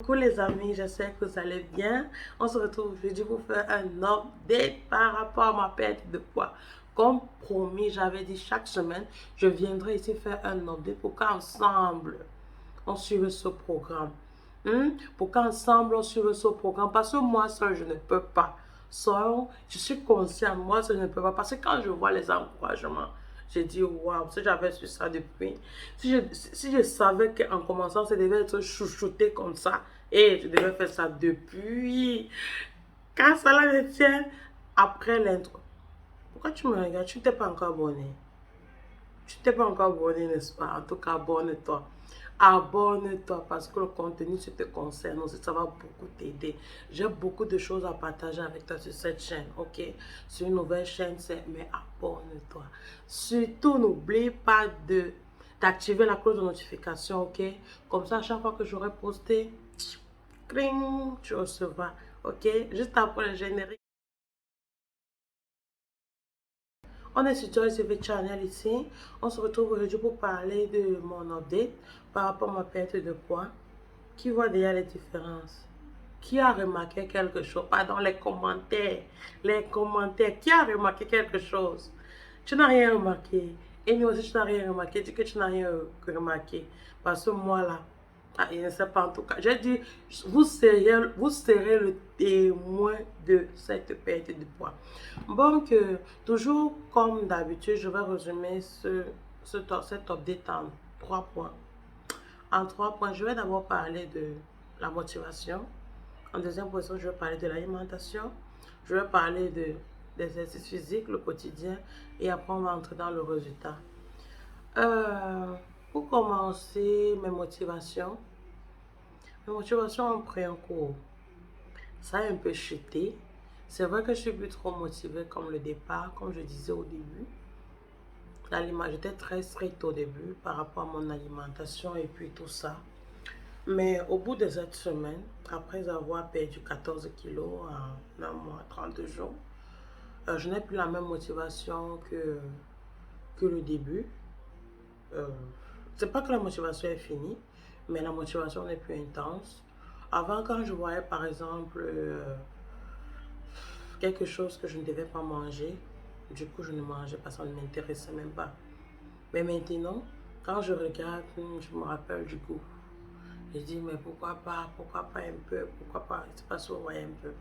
Coucou les amis, j'espère que vous allez bien. On se retrouve aujourd'hui pour faire un update par rapport à ma perte de poids. Comme promis, j'avais dit chaque semaine, je viendrai ici faire un update pour qu'ensemble, on suive ce programme. Pour qu'ensemble, on suive ce programme. Parce que moi seul, je ne peux pas. Seul, je suis consciente, moi seul, je ne peux pas. Parce que quand je vois les encouragements, j'ai dit, waouh, si j'avais su ça depuis. Si je savais qu'en commençant, ça devait être chouchouté comme ça. Et je devais faire ça depuis. Quand cela ne tient, après l'intro. Pourquoi tu me regardes? Tu t'es pas encore abonné. Tu t'es pas encore abonné, n'est-ce pas? En tout cas, abonne-toi. Abonne-toi parce que le contenu, ça te concerne aussi, ça va beaucoup t'aider. J'ai beaucoup de choses à partager avec toi sur cette chaîne, ok? Sur une nouvelle chaîne, mais abonne-toi. Surtout, n'oublie pas d'activer la cloche de notification, ok? Comme ça, à chaque fois que j'aurai posté, cling, tu recevras, ok? Juste après le générique. On est sur Joyce TV Channel ici. On se retrouve aujourd'hui pour parler de mon update par rapport à ma perte de poids. Qui voit déjà les différences? Qui a remarqué quelque chose? Pardon, les commentaires. Les commentaires. Qui a remarqué quelque chose? Tu n'as rien remarqué. Et nous aussi, tu n'as rien remarqué. Dis que tu n'as rien remarqué. Parce que moi, là, je ne sais pas en tout cas. J'ai dit, vous serez le témoin de cette perte de poids. Donc, toujours comme d'habitude, je vais résumer cet update en 3 points. En 3 points, je vais d'abord parler de la motivation. En deuxième position, je vais parler de l'alimentation. Je vais parler des exercices physiques, le quotidien. Et après, on va entrer dans le résultat. Euh, pour commencer, mes motivations ont pris un coup. Ça a un peu chuté. C'est vrai que je suis plus trop motivée comme le départ, comme je disais au début. J'étais très stricte au début par rapport à mon alimentation et puis tout ça. Mais au bout de cette semaine, après avoir perdu 14 kilos en un mois, 32 jours, je n'ai plus la même motivation que le début. Euh, c'est pas que la motivation est finie, mais la motivation n'est plus intense. Avant, quand je voyais par exemple quelque chose que je ne devais pas manger, du coup je ne mangeais pas, ça ne m'intéressait même pas. Mais maintenant, quand je regarde, je me rappelle du goût. Je dis, mais pourquoi pas un peu, pourquoi pas, c'est pas si on voyait un peu.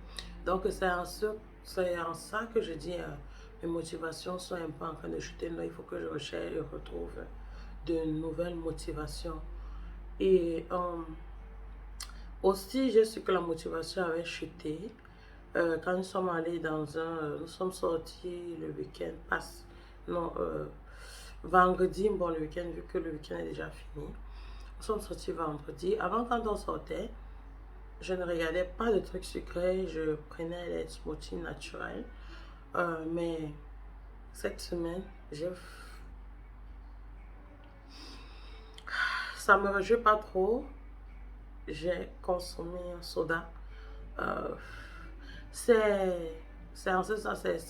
Donc, c'est en ça que je dis, mes motivations sont un peu en train de chuter. Non, il faut que je recherche et retrouve de nouvelles motivations. Et aussi, j'ai su que la motivation avait chuté. Quand nous sommes allés nous sommes sortis le week-end, non, vendredi, bon, le week-end, vu que le week-end est déjà fini. Nous sommes sortis vendredi. Avant, quand on sortait, je ne regardais pas de trucs sucrés, je prenais les smoothies naturels. Mais cette semaine, ça me réjouit pas trop. J'ai consommé un soda. Euh, c'est c'est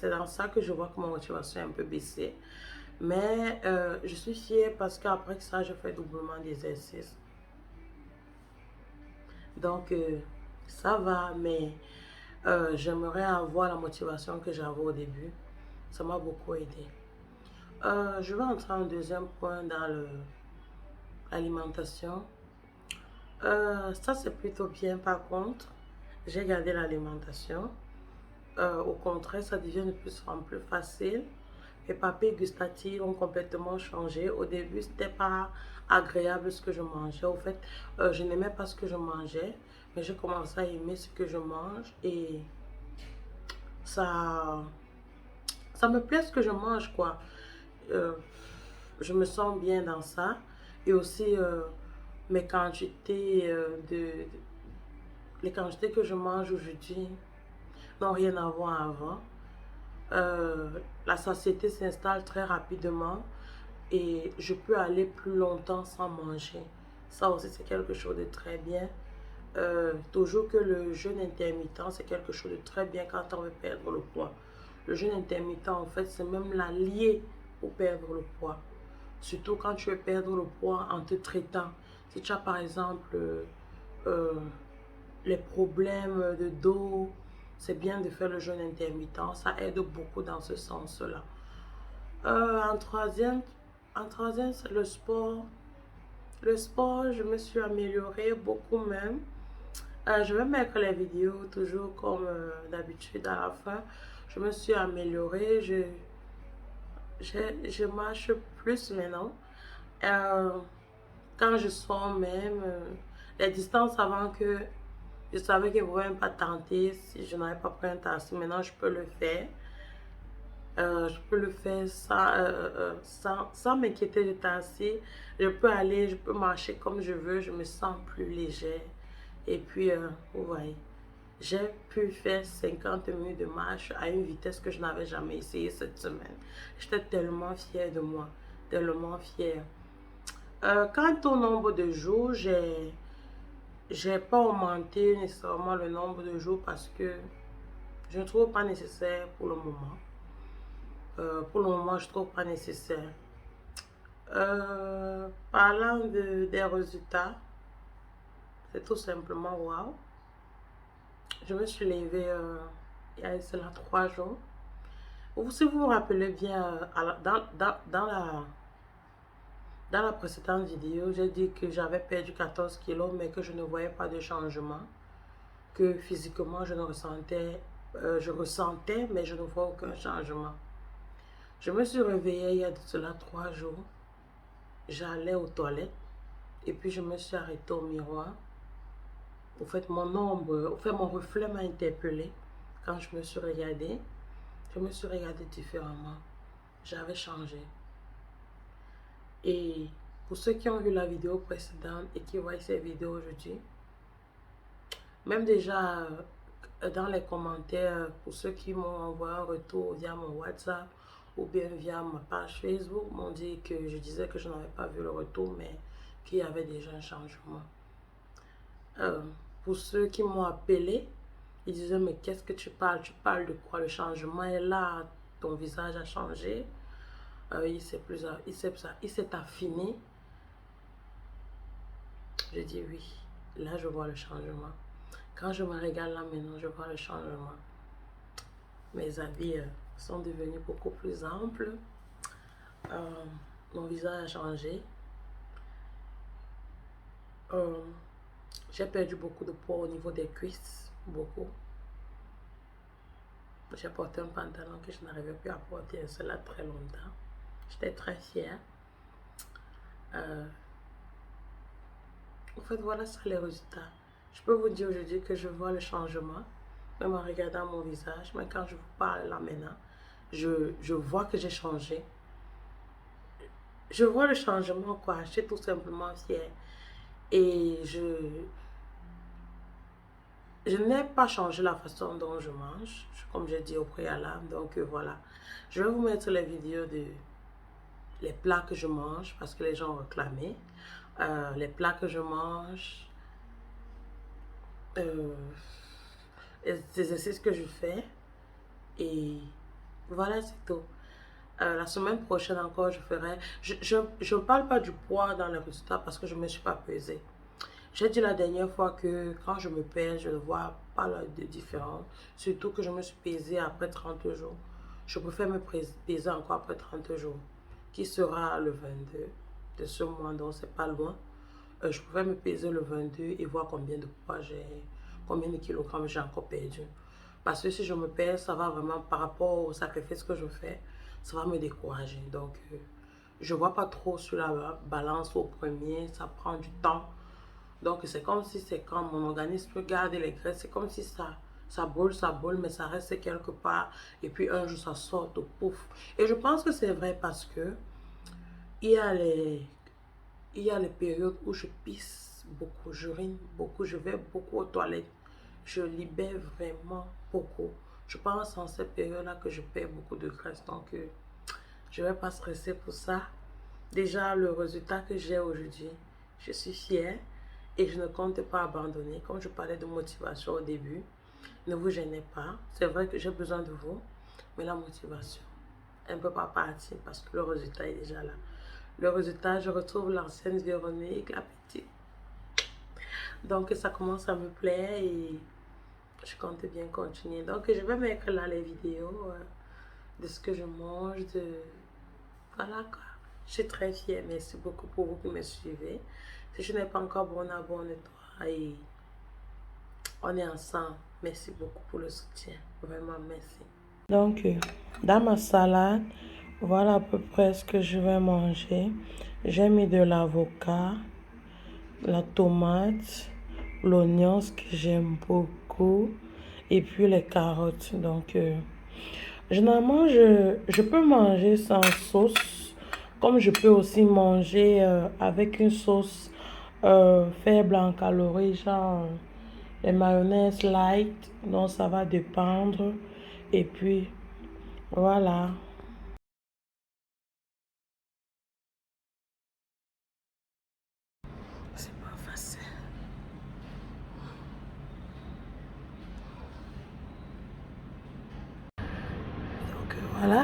dans ça que je vois que ma motivation est un peu baissée. Mais je suis fière parce qu'après ça, je fais doublement d'exercices. Donc, ça va, mais j'aimerais avoir la motivation que j'avais au début. Ça m'a beaucoup aidé. Je vais entrer en deuxième point dans l'alimentation. Ça, c'est plutôt bien par contre. J'ai gardé l'alimentation. Au contraire, ça devient de plus en plus facile. Mes papilles gustatives ont complètement changé. Au début, c'était pas agréable ce que je mangeais. Au fait, je n'aimais pas ce que je mangeais, mais j'ai commencé à aimer ce que je mange et ça, ça me plaît ce que je mange, quoi. Euh, je me sens bien dans ça. Et aussi, mes quantités les quantités que je mange aujourd'hui n'ont rien à voir avant. Euh, la satiété s'installe très rapidement et je peux aller plus longtemps sans manger. Ça aussi, c'est quelque chose de très bien. Toujours que le jeûne intermittent, c'est quelque chose de très bien quand on veut perdre le poids. Le jeûne intermittent, en fait, c'est même l'allié pour perdre le poids. Surtout quand tu veux perdre le poids en te traitant. Si tu as par exemple euh, les problèmes de dos, c'est bien de faire le jeûne intermittent. Ça aide beaucoup dans ce sens-là. En troisième, c'est le sport. Le sport, je me suis améliorée beaucoup même. Je vais mettre les vidéos toujours comme d'habitude à la fin. Je me suis améliorée. Je marche plus maintenant. Euh, Quand je sors même, les distances avant que je savais que je ne pouvais même pas tenter si je n'avais pas pris un taxi. Maintenant, je peux le faire. Je peux le faire sans m'inquiéter de taxi. Je peux aller, je peux marcher comme je veux. Je me sens plus léger. Et puis, vous voyez, j'ai pu faire 50 minutes de marche à une vitesse que je n'avais jamais essayé cette semaine. J'étais tellement fière de moi. Tellement fière. Quant au nombre de jours, j'ai pas augmenté nécessairement le nombre de jours parce que je ne trouve pas nécessaire pour le moment. Pour le moment, je ne trouve pas nécessaire. Parlant des résultats, c'est tout simplement wow. Je me suis levée il y a cela 3 jours. Si vous vous rappelez bien, dans la précédente vidéo, j'ai dit que j'avais perdu 14 kilos, mais que je ne voyais pas de changement. Que physiquement, je ressentais, mais je ne vois aucun changement. Je me suis réveillée il y a de cela 3 jours. J'allais aux toilettes et puis je me suis arrêtée au miroir. Au fait, mon reflet m'a interpellée. Quand je me suis regardée différemment. J'avais changé. Et pour ceux qui ont vu la vidéo précédente et qui voient cette vidéo aujourd'hui, même déjà dans les commentaires, pour ceux qui m'ont envoyé un retour via mon WhatsApp ou bien via ma page Facebook, m'ont dit que je disais que je n'avais pas vu le retour, mais qu'il y avait déjà un changement. Pour ceux qui m'ont appelé, ils disaient, mais qu'est-ce que tu parles? Tu parles de quoi? Le changement est là, ton visage a changé, il s'est affiné. Je dis oui, là je vois le changement. Quand je me regarde là maintenant, je vois le changement. Mes habits sont devenus beaucoup plus amples. Mon visage a changé. J'ai perdu beaucoup de poids au niveau des cuisses. Beaucoup. J'ai porté un pantalon que je n'arrivais plus à porter cela très longtemps. J'étais très fière. En fait, voilà ça les résultats. Je peux vous dire aujourd'hui que je vois le changement, même en regardant mon visage. Mais quand je vous parle là maintenant, je vois que j'ai changé. Je vois le changement, quoi. Je suis tout simplement fière. Et je n'ai pas changé la façon dont je mange, comme j'ai dit au préalable. Donc voilà. Je vais vous mettre les vidéos les plats que je mange parce que les gens ont réclamé. Les plats que je mange. Les exercices que je fais. Et voilà, c'est tout. La semaine prochaine encore, je ferai... Je ne parle pas du poids dans les résultats parce que je ne me suis pas pesée. J'ai dit la dernière fois que quand je me pèse, je ne vois pas de différence. Surtout que je me suis pesée après 30 jours. Je préfère me peser encore après 30 jours, qui sera le 22 de ce mois, donc c'est pas loin. Je préfère me peser le 22 et voir combien de poids combien de kilogrammes j'ai encore perdu. Parce que si je me pèse, ça va vraiment, par rapport au sacrifice que je fais, ça va me décourager. Donc, je ne vois pas trop sur la balance au premier, ça prend du temps. Donc, c'est comme si c'est quand mon organisme garde les graisses, c'est comme si ça brûle, mais ça reste quelque part. Et puis, un jour, ça sort au pouf. Et je pense que c'est vrai parce que il y a les périodes où je pisse beaucoup, j'urine beaucoup, je vais beaucoup aux toilettes. Je libère vraiment beaucoup. Je pense en cette période-là que je perds beaucoup de graisse. Donc, je ne vais pas stresser pour ça. Déjà, le résultat que j'ai aujourd'hui, je suis fière et je ne compte pas abandonner. Comme je parlais de motivation au début, ne vous gênez pas. C'est vrai que j'ai besoin de vous, mais la motivation, elle ne peut pas partir parce que le résultat est déjà là. Le résultat, je retrouve l'ancienne Véronique, la petite. Donc ça commence à me plaire et je compte bien continuer. Donc je vais mettre là les vidéos de ce que je mange, de... Voilà quoi. Je suis très fière. Merci beaucoup pour vous qui me suivez. Si je n'ai pas encore abonné, abonne-toi et on est ensemble. Merci beaucoup pour le soutien. Vraiment, merci. Donc, dans ma salade, voilà à peu près ce que je vais manger. J'ai mis de l'avocat, la tomate, l'oignon, ce que j'aime beaucoup, et puis les carottes. Donc, généralement, je peux manger sans sauce, comme je peux aussi manger avec une sauce faible en calories, genre les mayonnaises light, donc ça va dépendre. Et puis, voilà. C'est pas facile. Donc, voilà.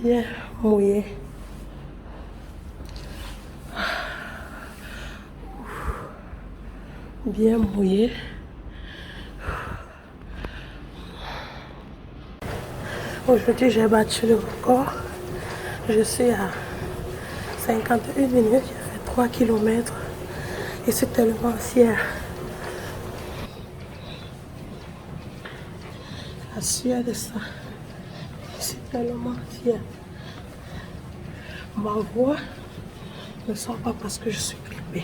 Bien mouillé. Bien mouillé. Aujourd'hui, j'ai battu le record. Je suis à 51 minutes. J'ai fait 3 kilomètres. Et c'est tellement fier. La sueur de ça. Je suis tellement fier. Ma voix ne sort pas parce que je suis grippée.